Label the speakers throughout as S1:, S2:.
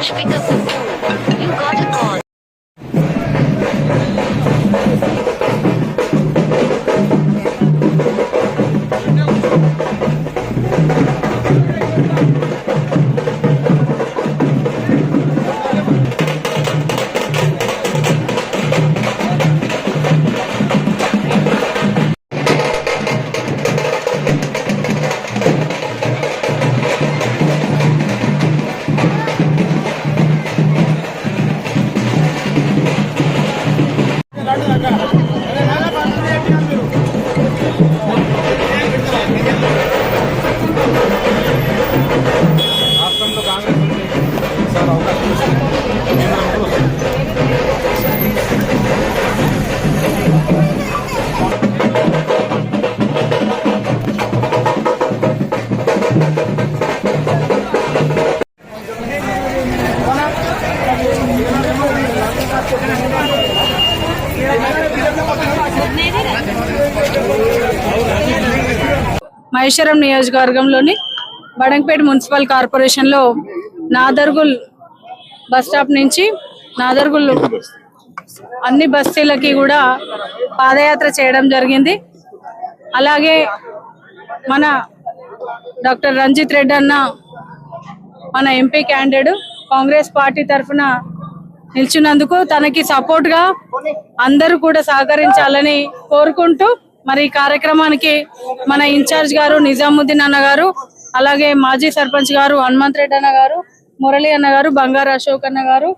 S1: Please pick up the phone. You got a call.
S2: Maheshwaram నియోజకవర్గంలోని Badangpet municipal కార్పొరేషన్లో Nadargul bus stop నుంచి నాదర్గుల్ అన్ని బస్తీలకి కూడా పాదయాత్ర చేయడం జరిగింది. అలాగే మన డాక్టర్ రంజిత్ రెడ్డి అన్న మన ఎంపీ క్యాండిడేట్ కాంగ్రెస్ పార్టీ తరఫున నిల్చున్నందుకు తనకి సపోర్ట్గా అందరూ కూడా సహకరించాలని కోరుకుంటూ మరి ఈ కార్యక్రమానికి మన ఇన్ఛార్జ్ గారు నిజాముద్దీన్ అన్న గారు, అలాగే మాజీ సర్పంచ్ గారు హనుమంత్ రెడ్డి అన్న గారు, మురళి అన్న గారు, బంగారు అశోక్ అన్న గారు,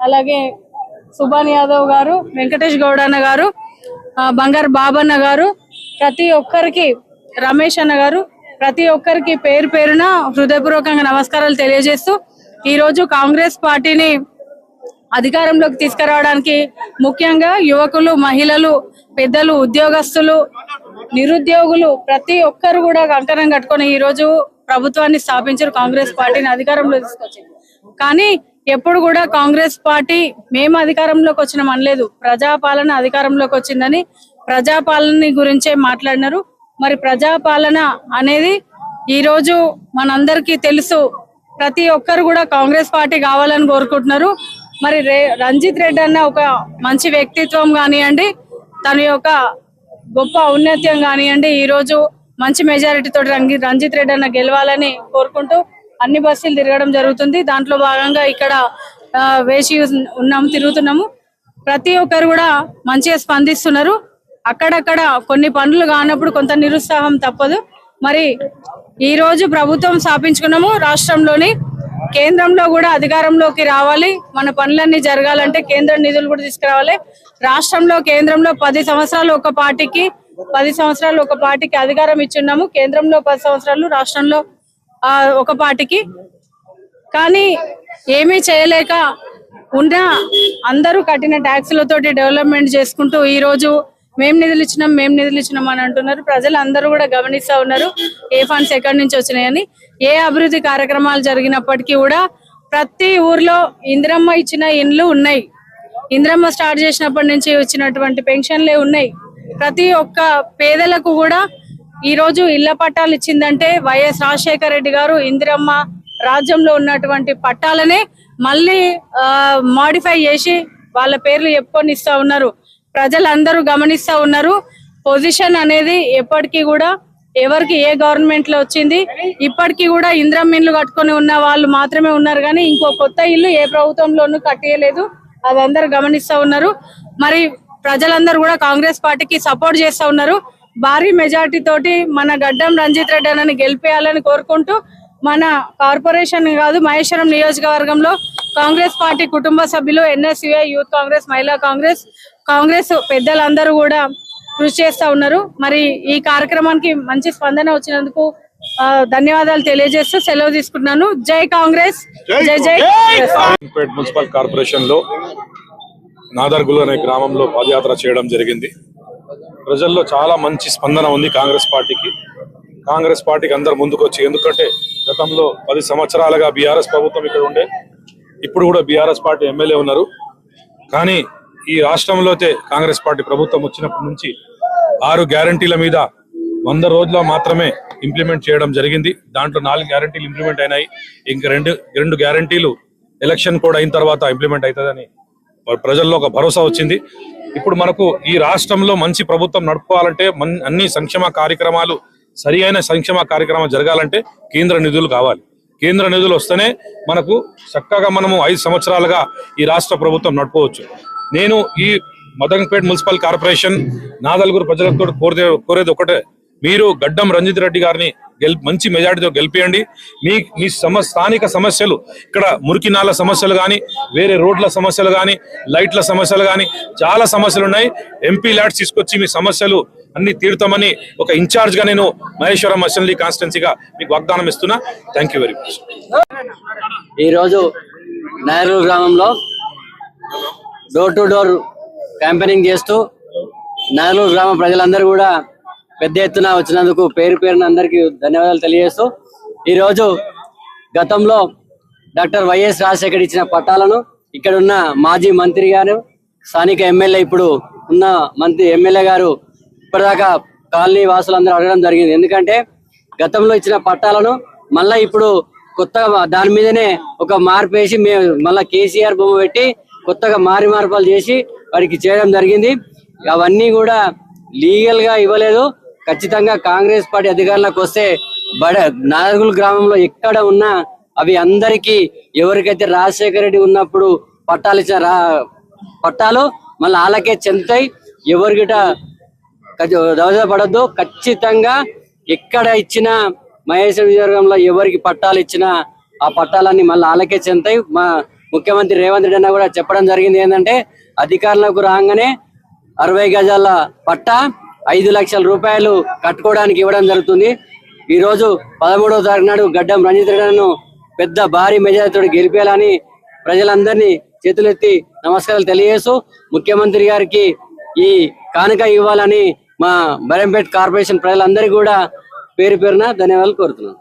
S2: అలాగే సుభాన్ యాదవ్ గారు, వెంకటేష్ గౌడ్ అన్న గారు, బంగారు బాబన్న గారు, ప్రతి ఒక్కరికి రమేష్ అన్న గారు, ప్రతి ఒక్కరికి పేరు పేరున హృదయపూర్వకంగా నమస్కారాలు తెలియజేస్తూ ఈరోజు కాంగ్రెస్ పార్టీని అధికారంలోకి తీసుకురావడానికి ముఖ్యంగా యువకులు, మహిళలు, పెద్దలు, ఉద్యోగస్తులు, నిరుద్యోగులు ప్రతి ఒక్కరు కూడా కంకణం కట్టుకొని ఈ రోజు ప్రభుత్వాన్ని స్థాపించారు. కాంగ్రెస్ పార్టీని అధికారంలో తీసుకొచ్చింది. కానీ ఎప్పుడు కూడా కాంగ్రెస్ పార్టీ మేము అధికారంలోకి వచ్చినాం అనలేదు, ప్రజాపాలన అధికారంలోకి వచ్చిందని ప్రజాపాలన గురించే మాట్లాడినారు. మరి ప్రజాపాలన అనేది ఈ రోజు మనందరికీ తెలుసు. ప్రతి ఒక్కరు కూడా కాంగ్రెస్ పార్టీ కావాలని కోరుకుంటున్నారు. మరి రంజిత్ రెడ్డి అన్న ఒక మంచి వ్యక్తిత్వం కానివ్వండి, తన యొక్క గొప్ప ఔన్నత్యం కానివ్వండి, ఈ రోజు మంచి మెజారిటీతో రంజిత్ రెడ్డి అన్న గెలవాలని కోరుకుంటూ అన్ని బస్సులు తిరగడం జరుగుతుంది. దాంట్లో భాగంగా ఇక్కడ వేసి తిరుగుతున్నాము. ప్రతి ఒక్కరు కూడా మంచిగా స్పందిస్తున్నారు. అక్కడక్కడ కొన్ని పనులు కానప్పుడు కొంత నిరుత్సాహం తప్పదు. మరి ఈ రోజు ప్రభుత్వం స్థాపించుకున్నాము. రాష్ట్రంలోని కేంద్రంలో కూడా అధికారంలోకి రావాలి. మన పనులన్నీ జరగాలంటే కేంద్ర నిధులు కూడా తీసుకురావాలి. రాష్ట్రంలో కేంద్రంలో 10 సంవత్సరాలు ఒక పార్టీకి అధికారం ఇచ్చున్నాము. కేంద్రంలో 10 సంవత్సరాలు, రాష్ట్రంలో ఒక పార్టీకి. కానీ ఏమీ చేయలేక ఉన్న అందరూ కట్టిన ట్యాక్సులతోటి డెవలప్మెంట్ చేసుకుంటూ ఈ రోజు మేము నిధులు ఇచ్చినాం అని అంటున్నారు. ప్రజలు అందరూ కూడా గమనిస్తా ఉన్నారు ఏ ఫండ్స్ ఎక్కడి నుంచి వచ్చినాయని. ఏ అభివృద్ధి కార్యక్రమాలు జరిగినప్పటికీ కూడా ప్రతి ఊర్లో ఇందిరమ్మ ఇచ్చిన ఇండ్లు ఉన్నాయి. ఇందిరమ్మ స్టార్ట్ చేసినప్పటి నుంచి వచ్చినటువంటి పెన్షన్లే ఉన్నాయి. ప్రతి ఒక్క పేదలకు కూడా ఈ రోజు ఇళ్ల పట్టాలు ఇచ్చిందంటే వైఎస్ రాజశేఖర రెడ్డి గారు ఇందిరమ్మ రాజ్యంలో ఉన్నటువంటి పట్టాలనే మళ్ళీ మాడిఫై చేసి వాళ్ళ పేర్లు చెప్పుకొని ఇస్తా ఉన్నారు. ప్రజలందరూ గమనిస్తా ఉన్నారు. పొజిషన్ అనేది ఎప్పటికీ కూడా ఎవరికి ఏ గవర్నమెంట్ లో వచ్చింది, ఇప్పటికీ కూడా ఇందిరమ్మ ఇల్లు కట్టుకొని ఉన్న వాళ్ళు మాత్రమే ఉన్నారు. కానీ ఇంకో కొత్త ఇల్లు ఏ ప్రభుత్వంలోనూ కట్టేయలేదు. అది అందరూ గమనిస్తా ఉన్నారు. మరి ప్రజలందరూ కూడా కాంగ్రెస్ పార్టీకి సపోర్ట్ చేస్తా ఉన్నారు. భారీ మెజార్టీ తోటి మన గడ్డం రంజిత్ రెడ్డి అన్నని గెలిపేయాలని కోరుకుంటూ మన కార్పొరేషన్ కాదు మహేశ్వరం నియోజకవర్గంలో కాంగ్రెస్ పార్టీ కుటుంబ సభ్యులు, ఎన్ఎస్యుఐ, యూత్ కాంగ్రెస్, మహిళా కాంగ్రెస్ పెద్దలందరూ కూడా కృషి చేస్తా ఉన్నారు. మరి ఈ కార్యక్రమానికి మంచి స్పందన వచ్చినందుకు ధన్యవాదాలు తెలియజేస్తూ సెలవు తీసుకుంటున్నాను. జై కాంగ్రెస్, జై జై.
S3: మున్సిపల్ కార్పొరేషన్ లో నాదర్గుల్ అనే గ్రామంలో పాదయాత్ర చేయడం జరిగింది. ప్రజల్లో చాలా మంచి స్పందన ఉంది కాంగ్రెస్ పార్టీకి అందరు ముందుకు వచ్చి. ఎందుకంటే గతంలో 10 సంవత్సరాలుగా బీఆర్ఎస్ ప్రభుత్వం ఇక్కడ ఉండే, ఇప్పుడు కూడా బీఆర్ఎస్ పార్టీ ఎమ్మెల్యే ఉన్నారు. కానీ ఈ రాష్ట్రంలో కాంగ్రెస్ పార్టీ ప్రభుత్వం వచ్చినప్పటి నుంచి 6 గ్యారంటీల మీద 100 రోజుల్లో మాత్రమే ఇంప్లిమెంట్ చేయడం జరిగింది. దాంట్లో 4 గ్యారంటీలు ఇంప్లిమెంట్ అయినాయి. ఇంకా రెండు గ్యారంటీలు ఎలక్షన్ కూడా అయిన తర్వాత ఇంప్లిమెంట్ అవుతుందని ప్రజల్లో ఒక భరోసా వచ్చింది. ఇప్పుడు మనకు ఈ రాష్ట్రంలో మంచి ప్రభుత్వం నడుపుకోవాలంటే అన్ని సంక్షేమ కార్యక్రమాలు సరి అయిన సంక్షేమ కార్యక్రమాలు జరగాలంటే కేంద్ర నిధులు కావాలి. కేంద్ర నిధులు వస్తేనే మనకు చక్కగా మనము 5 సంవత్సరాలుగా ఈ రాష్ట్ర ప్రభుత్వం నడుపుకోవచ్చు. నేను ఈ మదనపేట మున్సిపల్ కార్పొరేషన్ నాదల్గూరు ప్రజలతో కోరేది ఒకటే, మీరు గడ్డం రంజిత్ రెడ్డి గారిని మంచి మెజార్టీతో గెలిపియండి. మీ స్థానిక సమస్యలు, ఇక్కడ మురికి నాల సమస్యలు కానీ, వేరే రోడ్ల సమస్యలు కానీ, లైట్ల సమస్యలు కానీ చాలా సమస్యలు ఉన్నాయి. ఎంపీ ల్యాడ్స్ తీసుకొచ్చి మీ సమస్యలు అన్ని తీరుతామని ఒక ఇన్ఛార్జ్ గా నేను మహేశ్వరం అసెంబ్లీ కాన్స్టిట్యున్సీగా మీకు వాగ్దానం ఇస్తున్నా. Thank you very much.
S4: ఈరోజు నాయర్గూరు గ్రామంలో డోర్ టు డోర్ క్యాంపెయినింగ్ చేస్తూ నాయర్గూరు గ్రామ ప్రజలందరూ కూడా పెద్ద ఎత్తున వచ్చినందుకు పేరు పేరున అందరికీ ధన్యవాదాలు తెలియజేస్తూ, ఈరోజు గతంలో డాక్టర్ వైఎస్ రాజశేఖర్ ఇచ్చిన పట్టాలను ఇక్కడ ఉన్న మాజీ మంత్రి గారు, స్థానిక ఎమ్మెల్యే, ఇప్పుడు ఉన్న మంత్రి ఎమ్మెల్యే గారు ఇప్పటిదాకా కాలనీ వాసులందరూ అడగడం జరిగింది. ఎందుకంటే గతంలో ఇచ్చిన పట్టాలను మళ్ళీ ఇప్పుడు కొత్తగా దాని మీదనే ఒక మార్పు వేసి మళ్ళీ కేసీఆర్ బొమ్మ పెట్టి కొత్తగా మార్పాలు చేసి వారికి చేయడం జరిగింది. అవన్నీ కూడా లీగల్ గా ఇవ్వలేదు. ఖచ్చితంగా కాంగ్రెస్ పార్టీ అధికారంలోకి వస్తే నాదర్గూరు గ్రామంలో ఎక్కడ ఉన్నా అవి అందరికీ, ఎవరికైతే రాజశేఖర రెడ్డి ఉన్నప్పుడు పట్టాలు ఇచ్చిన పట్టాలు మళ్ళీ వాళ్ళకే చెందుతాయి. ఎవరికిట పడద్దు. ఖచ్చితంగా ఎక్కడ ఇచ్చిన మహేశ్వరం నియోజకవర్గంలో ఎవరికి పట్టాలు ఇచ్చినా ఆ పట్టాలన్నీ మళ్ళీ వాళ్ళకే చెందుతాయి. మా ముఖ్యమంత్రి రేవంత్ రెడ్డి అన్న కూడా చెప్పడం జరిగింది ఏంటంటే, అధికారంలోకి రాగానే 60 గజాల పట్టా 5 లక్షల రూపాయలు కట్టుకోవడానికి ఇవ్వడం జరుగుతుంది. ఈ రోజు 13వ తారీఖు నాడు గడ్డం రంజిత్ రెడ్డిను పెద్ద భారీ మెజారిటీతో గెలిపేయాలని ప్రజలందరినీ చేతులెత్తి నమస్కారాలు తెలియజేస్తూ, ముఖ్యమంత్రి గారికి ఈ కానుక ఇవ్వాలని మా బడంపేట కార్పొరేషన్ ప్రజలందరికీ కూడా పేరు పేరున ధన్యవాదాలు కోరుతున్నాను.